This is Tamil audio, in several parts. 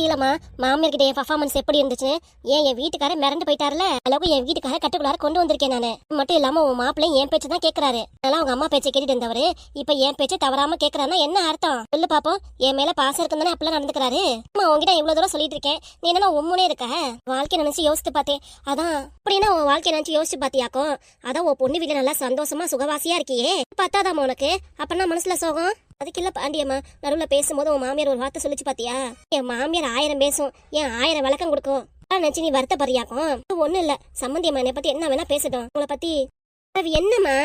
தீலமா மாமியார் கிட்ட என் பர்ஃபார்மன்ஸ் எப்படி இருந்துச்சு? என் வீட்டுக்காரர் மிரண்டு போயிட்டாருல, அளவுக்கு என் வீட்டுக்காரர் கட்டுக்குள்ளார கொண்டு வந்திருக்கேன் நானு. மட்டும் இல்லாம உன் மாப்பிள்ளையும் என் பேச்சு தான் கேட்கறாரு. அதெல்லாம் உங்க அம்மா பேச்சை கேட்டுட்டு இருந்தவரு இப்ப என் பேச்சை தவறாம கேட்கறாருன்னா என்ன அர்த்தம் சொல்லு பாப்போம். என் மேல பாசம் இருக்குன்னு அப்படிலாம் நடந்துக்கிறாரு. உங்ககிட்ட இவ்வளவு தூரம் சொல்லிட்டு இருக்கேன், நீ என்ன உம்முனே இருக்க? வாழ்க்கை நினைச்சு யோசித்து பார்த்தேன். அதான் அப்படின்னா உன் வாழ்க்கை நினைச்சு யோசிச்சு பாத்தியாக்கும். அதான் உன் பொண்ணு வீட்டுல நல்லா சந்தோஷமா சுகவாசியா இருக்கியே, பத்தாதாமா உனக்கு? அப்பனா மனசுல சோகம்? அதுக்கு இல்ல பாண்டியம்மா, நடுவுல பேசும்போது உன் மாமியார் ஒரு வார்த்தை சொல்லிச்சு பாத்தியா? என் மாமியார் 1000 பேசும், என் 1000 விளக்கம் கொடுக்கும். நினைச்சு நீ வருத்தப்படுறியாக்கும்? ஒண்ணும் இல்ல, சம்பந்தியம்மா என்னை பத்தி என்ன வேணா பேசட்டும். உங்களை பத்தி என்னம்மா?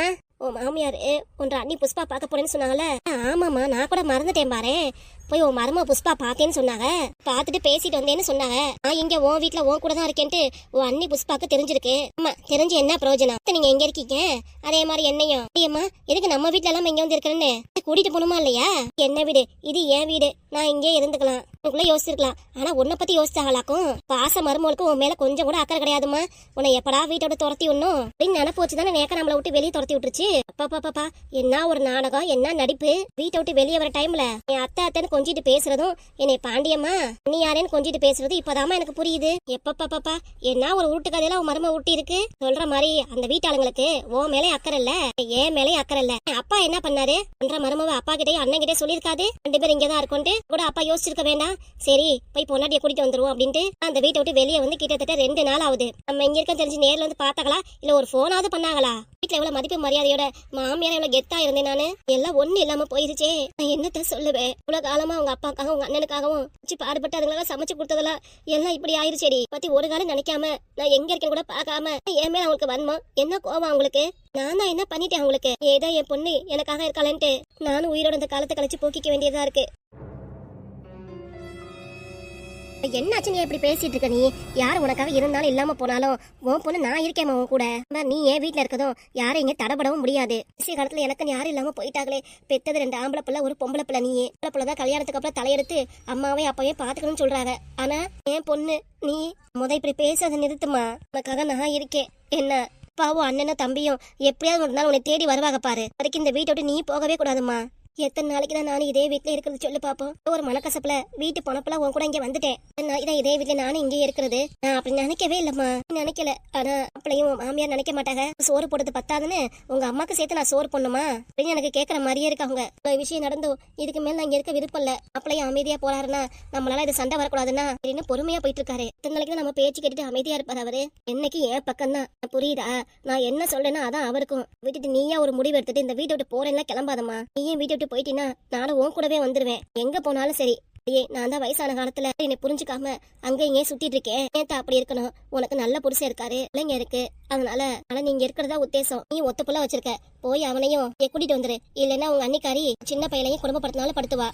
உன் மாமியார் ஒன்ற அண்ணி புஷ்பா பார்க்க போறேன்னு சொன்னாங்கல்ல? ஆமாம்மா, நான் கூட மறந்துட்டேன் பாரு. போய் உன் மருமக புஷ்பா பார்த்தேன்னு சொன்னாங்க, பார்த்துட்டு பேசிட்டு வந்தேன்னு சொன்னாங்க. நான் இங்க உன் வீட்டுல உன் கூட தான் இருக்கேன்ட்டு உன் அண்ணி புஷ்பாக்கு தெரிஞ்சிருக்கு. ஆமா, தெரிஞ்சு என்ன பிரயோஜனம்? நீங்க எங்க இருக்கீங்க? அதே மாதிரி என்னையும் அம்மா எதுக்கு நம்ம வீட்டுல எல்லாம் இங்க வந்து இருக்கிறேன்னு கூட்டிட்டு போகணுமா இல்லையா? என்ன வீடு இது? என் வீடு, நான் இங்கே இருந்துக்கலாம். உனக்குள்ள யோசிச்சிருக்கலாம். ஆனா உன்னை பத்தி யோசிச்சாங்களாக்கும். பாச மருமகளுக்கு உன் மேல கொஞ்சம் கூட அக்கறை கிடையாதுமா. உன்னை எப்படா வீட்டோட துரத்தி விடணும் அப்படின்னு நினைப்பு வச்சுதானே நேக்க நம்மளை விட்டு வெளியே துரத்தி விட்டுருச்சு. பாப்பா என்ன ஒரு நாடகம், என்ன நடிப்பு! வீட்டை விட்டு வெளியே வர டைம்ல என் அத்தைன்னு கொஞ்சிட்டு பேசுறதும், என்னை பாண்டியம்மா நீ யாரேன்னு கொஞ்சிட்டு பேசுறது இப்பதாமா எனக்கு புரியுது. எப்பப்பாப்பா என்ன ஒரு உருட்டு கதையில உன் மரும ஊட்டி இருக்கு. சொல்ற மாதிரி அந்த வீட்டாளுங்களுக்கு உன் மேலே அக்கறை இல்ல, என் மேலே அக்கறை இல்ல. அப்பா என்ன பண்ணாரு? பண்ற மருமவ அப்பா கிட்டே அண்ணன் கிட்டே சொல்லிருக்காது. 2 பேரும் இங்கதான் இருக்கோன்ட்டு கூட அப்பா யோசிச்சிருக்க வேண்டாம்? சரி போய் பொன்னாட்டிய கூட்டிட்டு வந்துருவோம் அப்படின்ட்டு அந்த வீட்டை விட்டு வெளியே வந்து கிட்டத்தட்ட 2 நாள் ஆகுது. நம்ம இங்க இருக்க தெரிஞ்சு நேர்ல வந்து பாத்தாங்களா, இல்ல ஒரு போனாவது பண்ணாங்களா? வீட்டுல எவ்வளவு மதிப்பு மரியாதையோட மாமியார எவ்வளவு கெத்தா இருந்தேன் நானு. எல்லாம் ஒண்ணு இல்லாம போயிருச்சே. நான் என்னத்த சொல்லுவேன்? இவ்வளவு காலமா உங்க அப்பாக்காகவும் உங்க அண்ணனுக்காகவும் பாடுபட்டு அதுங்களெல்லாம் சமைச்சு கொடுத்ததெல்லாம் எல்லாம் இப்படி ஆயிருச்சேடி. பத்தி ஒரு காலம் நினைக்காம, நான் எங்க இருக்கேன்னு கூட பாக்காம என் மேல அவங்களுக்கு வன்மா என்ன கோவம் அவங்களுக்கு? நான் தான் என்ன பண்ணிட்டேன் அவங்களுக்கு? ஏதோ என் பொண்ணு எனக்காக இருக்காளன்ட்டு நானும் உயிரோட இந்த காலத்தை கழிச்சு போக்கிக்க வேண்டியதா இருக்கு. என்னாச்சு நீ இப்படி பேசிட்டு இருக்க? நீ யார் உனக்காக இருந்தாலும் இல்லாம போனாலும் உன் பொண்ணு நான் இருக்கேன் உன் கூட. நீ ஏன் வீட்டுல இருக்கதும் யாரும் இங்க தடபடவும் முடியாது. கடைசி காலத்துல எனக்கு யாரும் இல்லாம போயிட்டாங்களே. பெத்தது 2 ஆம்பளை பிள்ளை, ஒரு பொம்பளை பிள்ளை. நீ பிள்ளைதான் கல்யாணத்துக்கு அப்புறம் தலையெடுத்து அம்மாவே அப்பவே பாத்துக்கணும்னு சொல்றாங்க. ஆனா என் பொண்ணு நீ இப்படி பேசாத நிறுத்துமா. உனக்காக நான் இருக்கேன். என்ன அப்பாவும் அண்ணனும் தம்பியும் எப்படியாவது ஒரு நாள் உன்னை தேடி வருவாங்க பாரு. அதுக்கு இந்த வீட்டை விட்டு நீ போகவே கூடாதுமா. எத்தனை நாளைக்கு தான் நானும் இதே வீட்டுல இருக்கிறது சொல்லு பாப்போம். ஒரு மனக்கசப்புல வீட்டு போனப்பல உன் கூட இங்க வந்துட்டேன். இதான் இதே வீட்டுல நானும் இங்கே இருக்கிறது. நான் அப்படி நினைக்கவே இல்லம்மா, நினைக்கல. ஆனா அப்பளையும் மாமியார் நினைக்க மாட்டாங்க. சோறு போடுறது பத்தாதுன்னு உங்க அம்மாக்கு சேர்த்து நான் சோறு போடணுமா அப்படின்னு எனக்கு கேட்கற மாதிரியே இருக்காங்க. விஷயம் நடந்தோம், இதுக்கு மேல நான் இங்க இருக்க விருப்பம் இல்ல. அப்பளையும் அமைதியா போறாருன்னா நம்மளால இது சண்டை வரக்கூடாதுன்னா அப்படின்னு பொறுமையா போயிட்டு இருக்காரு. இத்தனை நாளைக்கு நம்ம பேச்சு கேட்டுட்டு அமைதியா இருப்பாரு அவரு. என்னைக்கு என் பக்கம் தான். புரியுதா? நான் என்ன சொல்றேன்னா அதான் அவருக்கும். விட்டுட்டு நீயா ஒரு முடிவு எடுத்துட்டு இந்த வீட்டை விட்டு போறேன்னா கிளம்பாதம்மா. நீயும் வீட்டை போயிட்டீன்னா நானும் உன் கூடவே வந்துருவேன். எங்க போனாலும் சரி. நான் தான் வயசான காலத்துல என்னை புரிஞ்சுக்காம அங்க இங்கே சுத்திட்டு இருக்கேன். ஏன் அப்படி இருக்கணும்? உனக்கு நல்ல புருஷன் இருக்காரு, பிள்ளைங்க இருக்கு. அதனால நீங்க இருக்கிறதா உத்தேசம். நீ ஒத்த புள்ள வச்சிருக்க, போய் அவனையும் கூட்டிட்டு வந்துரு. இல்லன்னா உங்க அன்னிக்காரி சின்ன பையனையும் குடும்பப்படுத்தினாலும் படுத்துவா.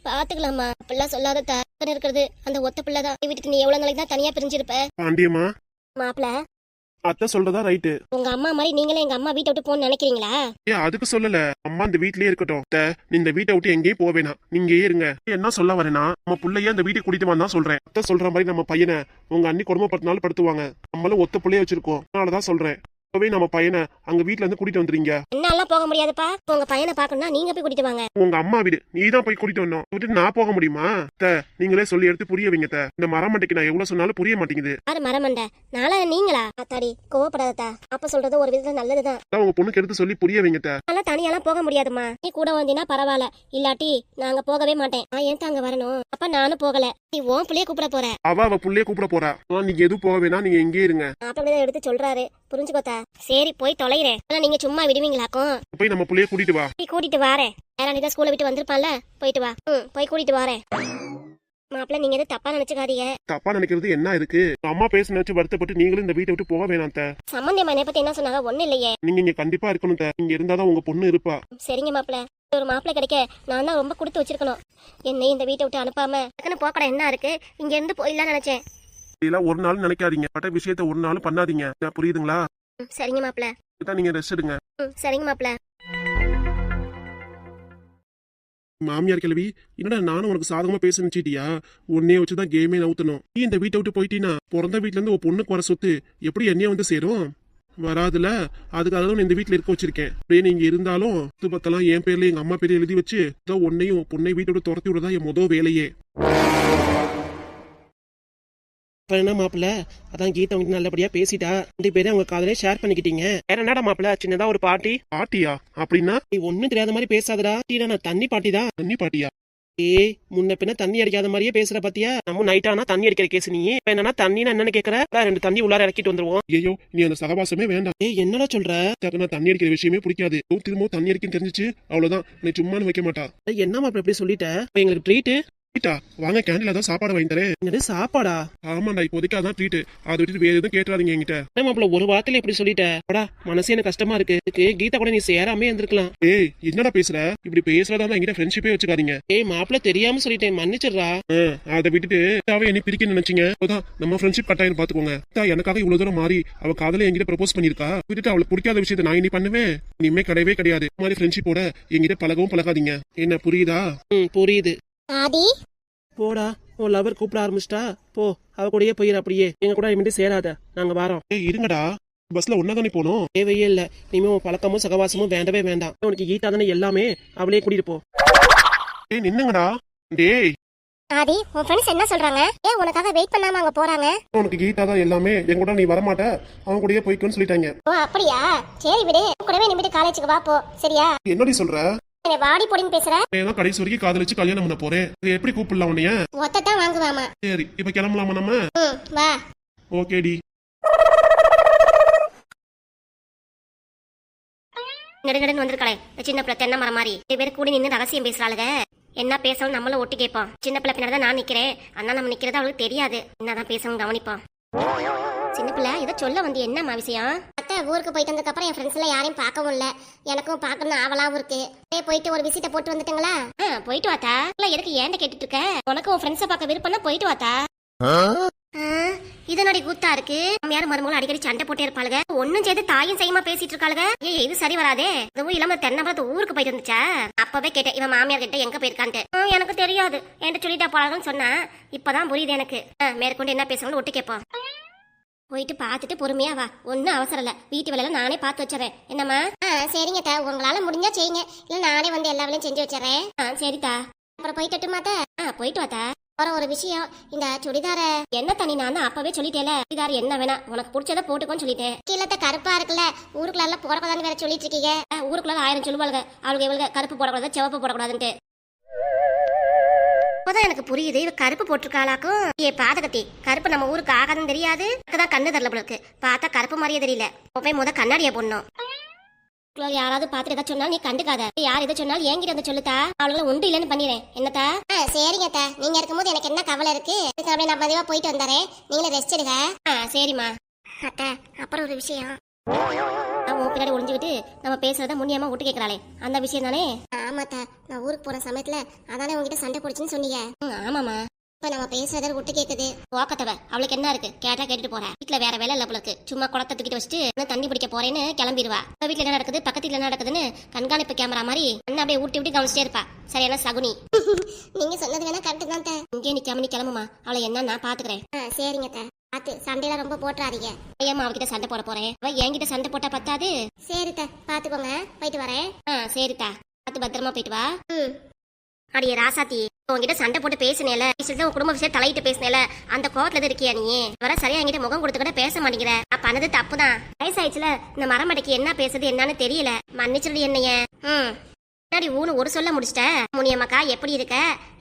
பாத்துக்கலாமா. அப்படிலாம் சொல்லாத இருக்கிறது அந்த ஒத்த பிள்ளைதான். வீட்டுக்கு நீ எவ்வளவு நாளைக்கு தான் தனியா பிரிஞ்சிருப்ப? பாண்டியம்மா மாப்பிள்ள அத்தை சொல்றதா ரைட்டு. உங்க அம்மா மாதிரி நீங்களே எங்க அம்மா வீட்டை விட்டு போன்னு நினைக்கிறீங்களா? அதுக்கு சொல்லல. அம்மா இந்த வீட்லயே இருக்கட்டும். இந்த வீட்டை விட்டு எங்கேயும் போவேனா, நீங்க இருங்க. என்ன சொல்ல வரேன்னா, நம்ம புள்ளைய இந்த வீட்டுக்கு கூட்டிட்டு வந்தா சொல்றேன். அத்தை சொல்ற மாதிரி நம்ம பையனை உங்க அண்ணி குடும்பப்படுத்தினாலும் படுத்துவாங்க. நம்மளும் ஒத்த புள்ளைய வச்சிருக்கோம். அதனாலதான் சொல்றேன். நம்ம பையனை அங்க வீட்டுல இருந்து கூட்டிட்டு வந்துறீங்க. என்னால போக முடியாதுப்பா. உங்க பையனை பாக்கணும்னா நீங்க போய் கூட்டிட்டு வாங்க. உங்க அம்மா வீடு, நீதான் போய் கூட்டிட்டு வரணும். விட்டு நான் போக முடியுமா? நீங்களே சொல்லி எடுத்து புரிய வைங்க. இந்த மரமண்டைக்கு நான் எவ்வளவு சொன்னாலும் புரிய மாட்டேங்குது. யாரு மரமண்டை? நாளா நீங்களா? அத்தாடி கோவப்படாதா. அப்ப சொல்றது ஒரு விதத்துல நல்லதுதான். உங்க பொண்ணுக்கு எடுத்து சொல்லி புரிய வைங்க. அதெல்லாம் தனியாலாம் போக முடியாதுமா. நீ கூட வந்தீங்கன்னா பரவாயில்ல, இல்லாட்டி நாங்க போகவே மாட்டேன். நான் ஏன் தாங்க வரணும்? அப்ப நானும் போகல. நீ உன் பிள்ளைய கூப்பிட போற. அவ புள்ளைய கூப்பிட போறா. நீங்க எதுவும் போக வேணா, நீங்க எங்கே இருங்க. அப்படிதான் எடுத்து சொல்றாரு, புரிஞ்சுக்கோத்தா. சரி போய் தொலைறேன். ஆனா நீங்க சும்மா விடுவீங்களாக்கும்? போய் நம்ம புள்ளைய கூட்டிட்டு வா. நீ கூட்டிட்டு வாரேன். யாரானிதான் ஸ்கூல்ல விட்டு வந்திருப்பான்ல, போயிட்டு வா. போய் கூட்டிட்டு வாரேன். மாப்பிள்ள நீங்க எதுவும் தப்பா நினைச்சுக்காதீங்க. தப்பா நினைக்கிறது என்ன இருக்கு? அம்மா பேச நினைச்சு வருத்தப்பட்டு நீங்களும் இந்த வீட்டை விட்டு போக வேணாம். சம்பந்தியம்மா என்னை பத்தி என்ன சொன்னாங்க? ஒண்ணு இல்லையே. நீங்க இங்க கண்டிப்பா இருக்கணும். நீங்க இருந்தாதான் உங்க பொண்ணு இருப்பா. சரிங்க மாப்பிள்ள. ஒரு மாப்பிள்ளை கிடைக்க நான் தான் ரொம்ப கொடுத்து வச்சிருக்கணும். என்னை இந்த வீட்டை விட்டு அனுப்பாம போக்கட என்ன இருக்கு? இங்க இருந்து போயிடலாம் நினைச்சேன். இதெல்லாம் ஒரு நாள் நினைக்காதீங்க. பட்ட விஷயத்த ஒரு நாள் பண்ணாதீங்க. புரியுதுங்களா? சரிங்க மாப்பிள்ள. நீங்க ரெஸ்ட் எடுங்க. சரிங்க மாப்பிள்ள. மாமியார் கிழவி, என்னடா நானும் உனக்கு சாதகமா பேச நினைச்சிட்டியா? உன்னைய வச்சுதான் கேமே நவுத்தணும். நீ இந்த வீட்டை விட்டு போயிட்டீனா பிறந்த வீட்டுல இருந்து உன் பொண்ணுக்கு வர சொத்து எப்படி என்னைய வந்து சேரும்? வராதுல. அதுக்காக தான் இந்த வீட்டுல இருக்க வச்சிருக்கேன். அப்படியே நீங்க இருந்தாலும் பத்தெல்லாம் என் பேர்ல எங்க அம்மா பேர்ல எழுதி வச்சு உன்னையும் பொண்ணை வீட்டை விட்டு துரத்தி விடுறதா என் முதல் வேலையே. இப்ப என்ன மாப்பிள்ள, அதான் கீதா உங்ககிட்ட நல்லபடியா பேசிட்டா, 2 பேரும் அவங்க காதலே ஷேர் பண்ணிக்கிட்டீங்க. வேற என்னடா மாப்பிள்ள, சின்னதா ஒரு பார்ட்டி. பாட்டியா? அப்படின்னா நீ ஒண்ணும் தெரியாத மாதிரி பேசாதடா. டீடா, நான் தண்ணி பாட்டி தான். தண்ணி பாட்டியா? ஏய், முன்ன பின்ன தண்ணி அடிக்காத மாதிரியே பேசுற பாத்தியா? நம்ம நைட் ஆனா தண்ணி அடிக்கிற கேஸ் நீ. இப்ப என்னன்னா தண்ணினா என்னன்னு கேக்குற? 2 தண்ணி உள்ளார இறக்கிட்டு வந்துருவோம். ஐயோ, நீ அந்த சகவாசமே வேண்டாம். ஏய், என்னடா சொல்ற? எனக்கு நான் தண்ணி அடிக்கிற விஷயமே பிடிக்காது. திரும்பவும் தண்ணி அடிக்கன்னு தெரிஞ்சிச்சு அவ்வளவுதான், நீ சும்மானு வைக்க மாட்டா. ஏய், என்ன மாப்பிள்ள இப்படி சொல்லிட்ட? இப்ப எங்களுக்கு ட்ரீட். ட்ரீட்டா? வாங்க, கேண்டீன்ல தான் சாப்பாடு வாங்கி தரேன். என்னது சாப்பாடா? ஆமாண்டா, இப்போதைக்கு அதான் ட்ரீட். அதை விட்டுட்டு வேற எதுவும் கேட்டுறாதீங்க என்கிட்ட. என்ன மாப்பிள்ள ஒரு வார்த்தையில இப்படி சொல்லிட்ட? படா, மனசே எனக்கு கஷ்டமா இருக்கு. இதுக்கு கீதா கூட நீ சேராமே இருந்திருக்கலாம். ஏய், என்னடா பேசுற? இப்படி பேசுறதா என்கிட்ட ஃப்ரெண்ட்ஷிப்பே வச்சுக்காதீங்க. ஏய் மாப்பிள்ள, தெரியாம சொல்லிட்டேன், மன்னிச்சிடுறா. அதை விட்டுட்டு என்ன பிரிக்க நினைச்சீங்க? அதான் நம்ம ஃப்ரெண்ட்ஷிப் கட்டாயம் பாத்துக்கோங்க. எனக்காக இவ்வளவு தூரம் மாறி அவ காதல என்கிட்ட ப்ரப்போஸ் பண்ணிருக்கா. விட்டுட்டு அவளுக்கு பிடிக்காத விஷயத்தை நான் இனி பண்ணுவேன். இனிமே கிடையவே கிடையாது. இந்த மாதிரி ஃப்ரெண்ட்ஷிப்போட என்கிட்ட பழகவும் பழகாதீங்க. என்ன புரியுதா? புரியுது. ஆதி, போடா, உன் லவர் கூப்பிட ஆரம்பிச்சிட்டா. போ, அவ கூடயே போயிரு. அப்படியே எங்க கூட இனிமேட்டு சேராத, நாங்க வரோம். ஏய் இருங்கடா, பஸ்ல ஒன்னாதானே போனோம். தேவையே இல்ல. இனிமே உன் பழக்கமும் சகவாசமும் வேண்டவே வேண்டாம். உனக்கு கீதா தானே எல்லாமே, அவளே கூட்டிட்டு போ. ஏய் நின்னுங்கடா. டேய் ஆதி, உன் ஃப்ரெண்ட்ஸ் என்ன சொல்றாங்க? ஏன் உனக்காக வெயிட் பண்ணாம அங்க போறாங்க? உனக்கு கீதா தான் எல்லாமே, என் கூட நீ வரமாட்ட, அவன் கூடயே போய்க்குன்னு சொல்லிட்டாங்க. ஓ அப்படியா? சரி விடு, கூடவே நிமிட்டு காலேஜுக்கு வா போ. சரியா? என்னடி சொல்ற? என்னை வாடி போடின்னு பேசுற? நான் கடைசி வரைக்கும் காதலிச்சு கல்யாணம் பண்ண போறேன். இது எப்படி கூப்பிடலாம் உன்னைய? ஒத்தத்தான் வாங்குவாமா. சரி, இப்ப கிளம்பலாமா நம்ம? வா. ஓகேடி. நெடுநெடுன்னு வந்திருக்கலே சின்ன பிள்ளை தென்னை மரம் மாதிரி 2 பேரும் கூடி நின்று ரகசியம் பேசுறாளுங்க. என்ன பேசணும் நம்மளும் ஒட்டி கேட்போம். சின்ன பிள்ளை பின்னாடி தான் நான் நிக்கிறேன். அதனால நம்ம நிக்கிறது அவளுக்கு தெரியாது. என்னதான் பேசணும் கவனிப்போம். சின்ன பிள்ளை இதை சொல்ல வந்து என்னம்மா விஷயம்? அத்தை, ஊருக்கு போயிட்டு வந்ததுக்கு அப்புறம் என் ஃப்ரெண்ட்ஸ் எல்லாம் யாரையும் பார்க்கவும் இல்ல. எனக்கும் பார்க்கணும்னு ஆவலாவும் இருக்கு. போயிட்டு ஒரு விசிட்ட போட்டு வந்துட்டுங்களா? போயிட்டு வாத்தா. எதுக்கு ஏன்ட கேட்டுட்டு இருக்க? உனக்கு உன் ஃப்ரெண்ட்ஸை பார்க்க விருப்பம்னா போயிட்டு வாத்தா. இதனோட கூத்தா இருக்கு. யாரும் மருமகளும் அடிக்கடி சண்டை போட்டே இருப்பாளுங்க. ஒன்னும் செய்து தாயும் செய்யுமா பேசிட்டு இருக்காளுங்க. இது சரி வராதே. அதுவும் இல்லாம தென்னமரத்து ஊருக்கு போயிட்டு வந்துச்சா? அப்பவே கேட்டேன், இவன் மாமியார் கிட்ட எங்க போயிருக்கான்ட்டு. எனக்கு தெரியாது, என்கிட்ட சொல்லிட்டா போலான்னு சொன்னா. இப்பதான் புரியுது எனக்கு. மேற்கொண்டு என்ன பேசணும்னு ஒட்டு கேட்போம். போயிட்டு பார்த்துட்டு பொறுமையா வா. ஒன்னும் அவசரம் இல்ல. வீட்டு வேலையில நானே பார்த்து வச்சிடறேன். என்னம்மா? சரிங்க தா, உங்களால முடிஞ்சா செய்யுங்க. இல்ல நானே வந்து எல்லா வேலையும் செஞ்சு வச்சிடறேன். சரிதா. அப்புறம் போயிட்டு மாத்த. போயிட்டு வாத்தா. அப்புறம் ஒரு விஷயம், இந்த சுடிதார என்ன தண்ணி நான் தான் அப்பவே சொல்லிட்டேல, சுடிதார் என்ன வேணா உனக்கு பிடிச்சத போட்டுக்கோன்னு சொல்லிட்டேன். கீழத்த கருப்பா இருக்குல்ல, ஊருக்குள்ள எல்லாம் போடக்கூடாதுன்னு வேற சொல்லிட்டு இருக்கீங்க. ஊருக்குள்ள 1000 சொல்லுவாளுங்க. அவளுக்கு இவளுக்கு கருப்பு போடக்கூடாது, சிவப்பு போடக்கூடாதுன்ட்டு. அப்பதான் எனக்கு புரியுது, இவ கருப்பு போட்டிருக்காளாக்கும். ஏ பாதகத்தி, கருப்பு நம்ம ஊருக்கு ஆகாதுன்னு தெரியாது. அதுதான் கண்ணு தெரியல போல இருக்கு. பார்த்தா கருப்பு மாதிரியே தெரியல. போய் முத கண்ணாடியை போடணும். யாராவது பாத்துட்டு எதாவது சொன்னாலும் நீ கண்டுக்காத. யார் எதை சொன்னாலும் என்கிட்ட வந்து சொல்லுத்தா. அவளுங்களை உண்டு இல்லன்னு பண்ணிடுறேன். என்னத்தா? சரிங்கத்தா, நீங்க இருக்கும்போது எனக்கு என்ன கவலை இருக்கு? அப்படியே நான் பதிவா போயிட்டு வந்துறேன். நீங்களே ரெஸ்ட் எடுங்க. சரிம்மா. அத்தை, அப்புறம் ஒரு விஷயம். அவன் பின்னாடி ஒளிஞ்சுக்கிட்டு நம்ம பேசுறத முன்னியமா விட்டு கேட்கறாளே, அந்த விஷயம் தானே? ஆமாத்தா, நான் ஊருக்கு போற சமயத்துல அதானே உங்ககிட்ட சண்டை போடுச்சுன்னு சொன்னீங்க. ஆமாமா. இப்ப நம்ம பேசுறத விட்டு கேக்குது. ஓக்கத்தவ, அவளுக்கு என்ன இருக்கு? கேட்டா கேட்டுட்டு போறேன். வீட்டுல வேற வேலை இல்ல அவளுக்கு. சும்மா குளத்தை தூக்கிட்டு வச்சுட்டு தண்ணி பிடிக்க போறேன்னு கிளம்பிடுவா. வீட்டுல என்ன நடக்குது, பக்கத்துல என்ன நடக்குதுன்னு கண்காணிப்பு கேமரா மாதிரி அண்ணன் அப்படியே ஊட்டி விட்டு கவனிச்சிட்டே இருப்பா. சரியான சகுனி. நீங்க சொன்னது வேணா கரெக்ட் தான். இங்கே நிக்காம நீ கிளம்புமா. அவளை என்ன நான் பாத்துக்கிறேன். சரிங்க. பாத்து சண்டையெல்லாம் ரொம்ப போட்டுறாதீங்க. ஏமா அவகிட்ட சண்டை போட போறேன். அவ என்கிட்ட சண்டை போட்டா பத்தாது. சரிதா, பாத்துக்கோங்க. போயிட்டு வரேன். சரிதா, பார்த்து பத்திரமா போயிட்டு வா. அடியே ராசாத்தி, உங்ககிட்ட சண்டை போட்டு பேசினேல, உன் குடும்ப விஷயம் தலையிட்டு பேசினேல, அந்த கோவத்துல இருக்கியா நீ? வர சரியா என்கிட்ட முகம் கொடுத்து கூட பேச மாட்டேங்கிற. பண்ணது தப்புதான். வயசாயிடுச்சுல, இந்த மரமடைக்கு என்ன பேசுறது என்னன்னு தெரியல. மன்னிச்சிருடி என்னைய. முன்னாடி ஊனு ஒரு சொல்ல முடிச்சிட்ட. முனியம்மாக்கா எப்படி இருக்க,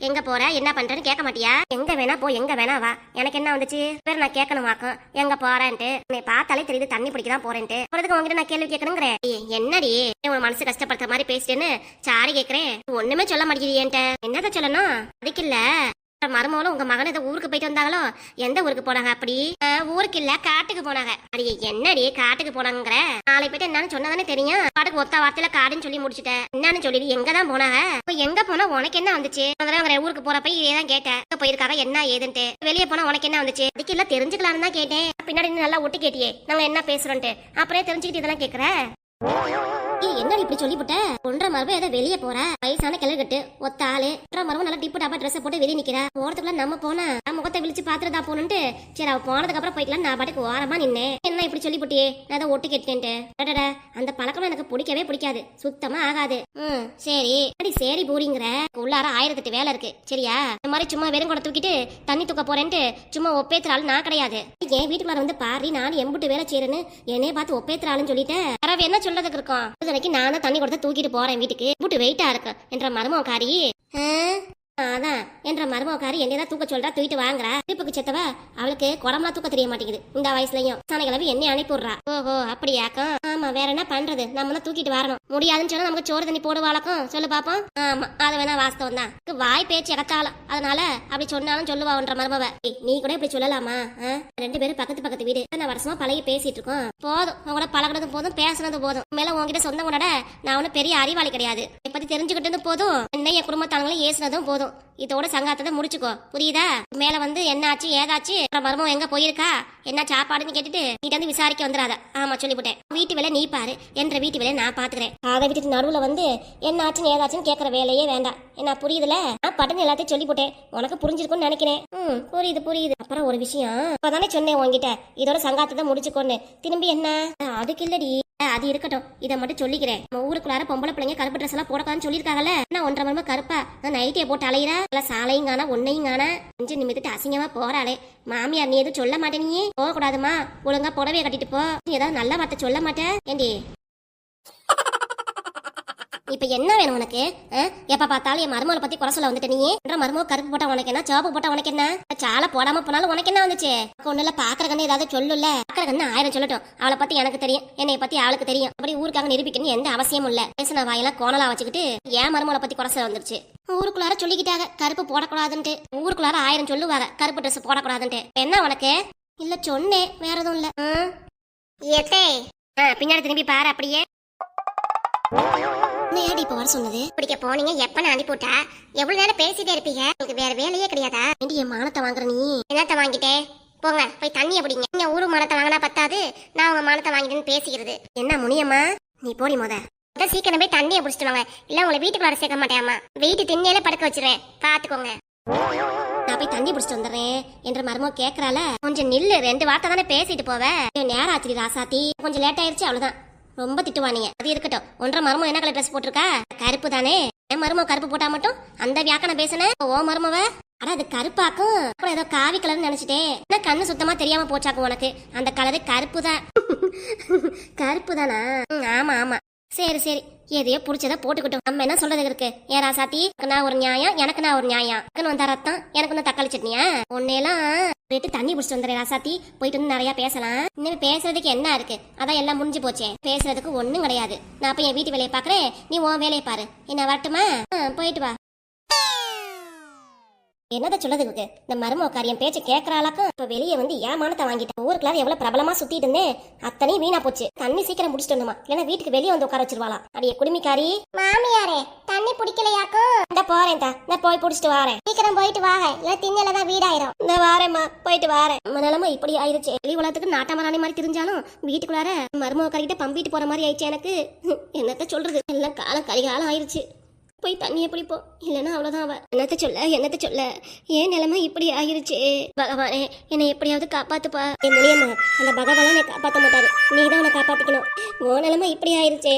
எங்க போற, என்ன பண்றேன்னு கேட்க மாட்டியா? எங்க வேணா போ, எங்க வேணா வா. எனக்கு என்ன வந்துச்சு? பேர் நான் கேட்கணுமாக்கும் எங்க போறேன்ட்டு. உன்னை பார்த்தாலே தெரியுது தண்ணி பிடிக்கதான் போறேன்ட்டு. போறதுக்கு உங்ககிட்ட நான் கேள்வி கேட்கணுங்கிற. என்னடி உன் மனசு கஷ்டப்படுற மாதிரி பேசிட்டேன்னு சாரி கேட்கறேன். ஒண்ணுமே சொல்ல மாட்டேங்கிறீன்ட்ட. என்னத சொல்லணும்? அதுக்கு இல்ல, மருமகளும் உங்க மகன் ஏதோ ஊருக்கு போயிட்டு வந்தாங்களோ? எந்த ஊருக்கு போனாங்க? அப்படி ஊருக்கு இல்ல, காட்டுக்கு போனாங்க. அடியே என்னடி காட்டுக்கு போனாங்கிற? நாளை போயிட்டு என்னன்னு சொன்னதானே தெரியும். காட்டுக்கு ஒத்த வார்த்தையில காடுன்னு சொல்லி முடிச்சுட்டேன். என்னன்னு சொல்லி எங்கதான் போனாங்க? எங்க போனா உனக்கு என்ன வந்துச்சு? ஊருக்கு போறப்ப இதேதான் கேட்டேன். போயிருக்காங்க என்ன ஏதுன்ட்டு. வெளியே போனா உனக்கு என்ன வந்துச்சு? அதுக்கு இல்ல தெரிஞ்சுக்கலாம்னு தான் கேட்டேன். பின்னாடி நல்லா ஒட்டு கேட்டியே நாங்க என்ன பேசுறோன்ட்டு. அப்புறம் தெரிஞ்சுக்கிட்டு இதெல்லாம் கேக்குற. என்னடி இப்படி சொல்லிவிட்ட? ஒன்றரை மரபு ஏதோ வெளியே போற வயசான கிளகட்டு ஒத்த ஆளு. ஒன்றரை மரபு நல்லா டிப்பு டாப்பா ட்ரெஸ் போட்டு வெளியே நிக்கிறா. போறதுக்குள்ள நம்ம போனா முகத்தை விழிச்சு பாத்துறதா போனுட்டு சரி அவ போனதுக்கு அப்புறம் போய்க்கலாம். நான் பாட்டுக்கு ஓரமா நின்னேன். என்ன இப்படி சொல்லிவிட்டியே? நான் அதை ஒட்டு கேட்டேன்ட்டு அந்த பழக்கம் எனக்கு பிடிக்கவே பிடிக்காது, சுத்தமா ஆகாது. சரி அடி சரி போறீங்கிற உள்ளார 1008 வேலை இருக்கு சரியா? இந்த மாதிரி சும்மா வெறும் கூட தூக்கிட்டு தண்ணி தூக்க போறேன்ட்டு சும்மா ஒப்பேத்துறாள் நான் கிடையாது. என் வீட்டுக்குள்ள வந்து பாரு நான் எம்புட்டு வேலை செய்யறேன்னு என்னைய பார்த்து ஒப்பேத்துறாளுன்னு சொல்லிட்டேன். யாராவது என்ன சொல்றதுக்கு இருக்கும்? நான் தான் தண்ணி கொடுத்து தூக்கிட்டு போறேன் வீட்டுக்கு. எம்புட்டு வெயிட்டா இருக்கு என்ற மருமகாரி. அதான் என்ற மருமகாரி என்னதான் தூக்க சொல்றா, தூக்கிட்டு வாங்குறா. திருப்புக்கு செத்தவ அவளுக்கு குடம்புலாம் தூக்க தெரிய மாட்டேங்குது இந்த வயசுலயும். சாண கிளவி என்ன அனுப்பி விடுறா. ஓஹோ அப்படியாக்கும். ஆமா வேற என்ன பண்றது, நம்ம தான் தூக்கிட்டு வரணும். முடியாதுன்னு சொன்னா நமக்கு சோறு தண்ணி போடுவாளக்கும் சொல்லு பாப்போம். ஆமா அது வேணா வாஸ்தவம் தான். வாய் பேச்சு எகத்தாலும் அதனால அப்படி சொன்னாலும் சொல்லுவான்ற மருமவ. நீ கூட இப்படி சொல்லலாமா? 2 பேரும் பக்கத்து வீடு. நான் வருஷமா பழகி பேசிட்டு இருக்கோம். போதும் உங்களோட பழகினதும் போதும் பேசுனது போதும். மேல உங்ககிட்ட சொந்தம் கொண்டாட நான் ஒன்னும் பெரிய அறிவாளி கிடையாது. இதை பத்தி தெரிஞ்சுக்கிட்டது போதும். என்ன என் குடும்பத்தானங்களும் ஏசுனதும் போதும். இதோட சங்காத்தத்தை முடிச்சுக்கோ புரியுதா? மேல வந்து என்னாச்சு ஏதாச்சு மருமம் எங்க போயிருக்கா என்ன சாப்பாடுன்னு கேட்டுட்டு நீ வந்து விசாரிக்க வந்துடாத. ஆமா சொல்லிவிட்டேன். வீட்டு வேலை நீ பாரு, என்ற வீட்டு வேலையை நான் பாத்துக்கிறேன். அதை விட்டுட்டு நடுவுல வந்து என்னாச்சுன்னு ஏதாச்சுன்னு கேட்கற வேலையே வேண்டாம். என்ன புரியுதுல? நான் பட்டுன்னு எல்லாத்தையும் சொல்லிவிட்டேன். உனக்கு புரிஞ்சிருக்கும்னு நினைக்கிறேன். புரியுது. அப்புறம் ஒரு விஷயம் இப்பதானே சொன்னேன் உன்கிட்ட, இதோட சங்காத்தத்தை முடிச்சுக்கோன்னு. திரும்பி என்ன? அதுக்கு இல்லடி அது இருக்கட்டும், இதை மட்டும் சொல்லிக்கிறேன். நம்ம ஊருக்குள்ளார பொம்பளை பிள்ளைங்க கருப்பு ட்ரெஸ் எல்லாம் போடக்கூடாதுன்னு சொல்லியிருக்காங்கல்ல. நான் 1.5 மணி கருப்பா நைட்டியை போட்டு அலையிறா. இல்ல சாலையும் காணா ஒன்னையும் காணா. கொஞ்சம் நிமித்துட்டு அசிங்கமா போறாளே. மாமியார் நீ எதுவும் சொல்ல மாட்டேனீ? போக கூடாதுமா, ஒழுங்கா புடவைய கட்டிட்டு போ. நீ ஏதாவது நல்ல வார்த்தை சொல்ல மாட்டேன் ஏண்டி? இப்ப என்ன வேணும் உனக்கு? எப்ப பார்த்தாலும் என் மருமகளை பத்தி குறை சொல்ல வந்துட்டு நீ. மருமக கருப்பு போட்டா உனக்கு என்ன, சிவப்பு போட்டா உனக்கு என்ன? சாலை போடாம போனாலும் உனக்கு என்ன வந்துச்சு? ஒண்ணுல பாக்குற கண்ணு ஏதாவது சொல்லுல. பாக்குற கண்ணு 1000 சொல்லட்டும். அவளை பத்தி எனக்கு தெரியும், என்னை பத்தி அவளுக்கு தெரியும். அப்படி ஊருக்காக நிரூபிக்கணும் எந்த அவசியமும் இல்ல. பேசின வாயெல்லாம் கோணலா வச்சுக்கிட்டு என் மருமகளை பத்தி குறை சொல்ல வந்துருச்சு. ஊருக்குள்ளார சொல்லிக்கிட்டாங்க கருப்பு போடக்கூடாதுன்ட்டு. ஊருக்குள்ளார 1000 சொல்லுவாங்க கருப்பு ட்ரெஸ் போடக்கூடாதுன்ட்டு. என்ன உனக்கு? இல்ல சொன்னேன், வேற எதுவும் இல்ல. பின்னாடி திரும்பி பாரு. அப்படியே ஏடி இப்ப வர சொன்னது? பிடிக்க போனீங்க எப்ப நான் அனுப்பிவிட்டா? எவ்வளவு நேரம் பேசிட்டே இருப்பீங்க? உங்களுக்கு வேற வேலையே கிடையாதா? என் மானத்தை வாங்குற நீ. என்னத்த வாங்கிட்டேன்? போங்க போய் தண்ணிய பிடிங்க. நீங்க ஊரு மானத்தை வாங்கினா பத்தாது, நான் உங்க மானத்தை வாங்கிட்டேன்னு பேசிக்கிறது. என்ன முனியம்மா நீ போடி சீக்கிரம் போய் தண்ணியை பிடிச்சிட்டு வாங்க. இல்ல உங்களை வீட்டுக்குள்ள சேர்க்க மாட்டேம்மா. வீட்டு திண்ணையில படுக்க வச்சிருவேன், பாத்துக்கோங்க. நான் போய் தண்ணி பிடிச்சிட்டு வந்துடுறேன் என்ற மருமக கேக்குறால. கொஞ்சம் நில்லு, 2 வார்த்தை தானே பேசிட்டு போவ. நேரம் ஆச்சு ராசாத்தி, கொஞ்சம் லேட் ஆயிருச்சு அவ்வளவுதான். ரொம்ப திட்டுவானீங்க. அது இருக்கட்டும். 1.5 மருமக என்ன கலர் ட்ரெஸ் போட்டிருக்கா? கருப்பு தானே. என் மருமக கருப்பு போட்டா மட்டும் அந்த வியாக்கணம் பேசுனேன். ஓ மருமவ அட அது கருப்பாக்கும். அப்புறம் ஏதோ காவி கலர்னு நினைச்சிட்டேன். என்ன கண்ணு சுத்தமா தெரியாம போச்சாக்கும் உனக்கு. அந்த கலரு கருப்பு தான். கருப்பு தானா? ஆமா. சரி எதையோ புடிச்சதை போட்டுக்கிட்டோம். நம்ம என்ன சொல்றதுக்கு இருக்கு? ஏன் ராசாத்தி, நான் ஒரு நியாயம், எனக்கு நான் ஒரு நியாயம். வந்தா ரத்தம், எனக்கு வந்து தக்காளி சட்னியா? உன்னையெல்லாம் போயிட்டு தண்ணி பிடிச்சிட்டு வந்துடுறேன் ராசாத்தி. போயிட்டு வந்து நிறைய பேசலாம். இன்னும் பேசுறதுக்கு என்ன இருக்கு? அதான் எல்லாம் முடிஞ்சு போச்சே. பேசுறதுக்கு ஒண்ணும் கிடையாது. நான் போய் என் வீட்டு வேலையை பாக்குறேன், நீ உன் வேலையை பாரு. என்ன வரட்டுமா? போயிட்டு வா. என்னத சொல்லதுக்கு இந்த மருமக காரியம் பேச்சு கேட்கறாளாக்கும். இப்ப வெளியே வந்து ஏமானத்தை வாங்கிட்டேன். ஊருக்குள்ள எவ்வளவு பிரபலமா சுத்திட்டு இருந்தேன், அத்தனையும் வீணா போச்சு. தண்ணி சீக்கிரம் முடிச்சிட்டு வந்தோமா, இல்லன்னா வீட்டுக்கு வெளியே வந்து உட்கார வச்சிருவாளாம். அடியே குடுமிக்காரி. மாமியாரே தண்ணி பிடிக்கலையாக்கும்? இந்த போறேன் தா, நான் போய் பிடிச்சிட்டு வரேன். சீக்கிரம் போயிட்டு வாங்க, இல்ல திண்ணையிலதான் வீடாயிரும். இந்த வாரேம்மா, போயிட்டு வரேன். நம்ம நிலைமை இப்படி ஆயிருச்சு. வெளி உலகத்துக்கு நாட்டமராணி மாதிரி தெரிஞ்சாலும் வீட்டுக்குள்ளார மருமக காரிக்கிட்ட பம்பிட்டு போற மாதிரி ஆயிடுச்சு எனக்கு. என்னத்த சொல்றது, எல்லாம் காலம் கரிகாலம் ஆயிருச்சு. போய் தண்ணியை பிடிப்போம், இல்லைன்னா அவ்வளவுதான். அவ என்னத்த சொல்ல ஏன் நிலைமை இப்படி ஆயிருச்சு? பகவானே என்னை எப்படியாவது காப்பாத்துப்பா. என் முடியம்மா, அந்த பகவான என்னை காப்பாத்த மாட்டாரு, நீதான் உன்னை காப்பாத்திக்கணும். உன் நிலைமை இப்படி ஆயிருச்சே.